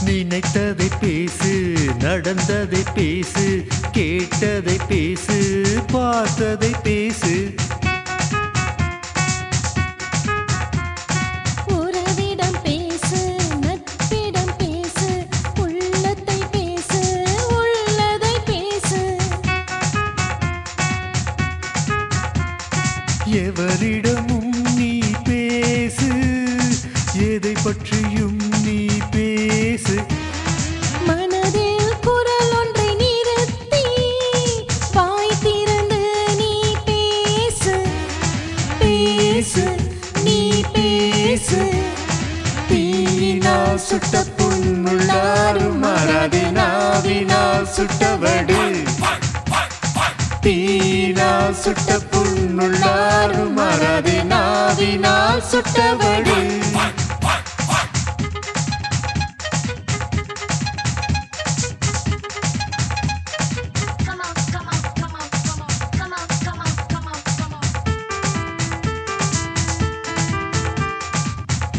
நினைத்ததை பேசு, நடந்ததை பேசு, கேட்டதை பேசு, பார்த்ததை பேசு. உறவிடம் பேசு, நட்பிடம் பேசு, உள்ளத்தை பேசு, உள்ளதை பேசு. எவரிடமும் நீ பேசு, எதை பற்றியும் நீ பேசு. மனதில் குரல் ஒன்றை நிறுத்தி வாய் திறந்து நீ பேசு. பேசு, நீ பேசு. தீயினால் சுட்ட புண்ணுள்ளாரும் மாறாதே, நாவினால் சுட்டவடு. தீயினால் சுட்ட புண்ணுள்ளாரும் மாறாதே, நாவினால் சுட்டவடு.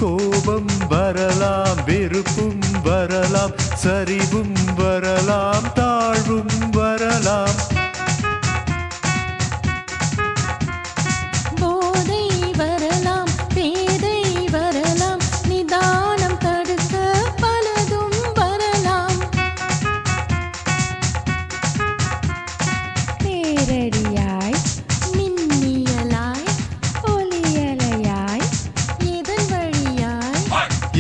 கோபம் வரலாம், வெறுப்பும் வரலாம், சரிவும் வரலாம், தாழ்வும் வரலாம். போதை வரலாம், பேதை வரலாம், நிதானம் தடுக்க பலதும் வரலாம். நேரடியாய், மின்னியலாய், ஒளியலையாய், இதன் வழியாய்.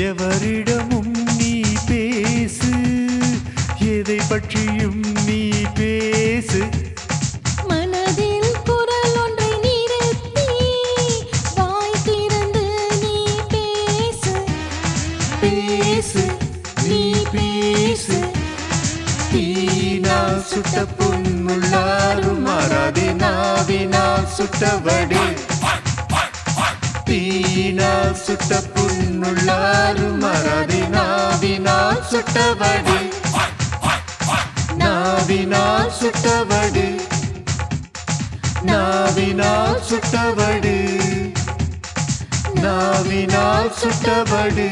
எவரிடமும் நீ பேசு, எதை பற்றியும் நீ பேசு. மனதில் குரல் ஒன்றை நிறுத்தி வாய் திறந்து நீ பேசு. பேசு, நீ பேசு. தீயினால் சுட்ட புண்ணுள்ளாரும் மாறாதே, நாவினால் சுட்டவடு. தீயினால் சுட்ட புண்ணுள்ளாரும் மாறாதே, நாவினால் சுட்டவடு. நாவினால் சுட்டவடு. நாவினால் சுட்டவடு. நாவினால் சுட்டவடு.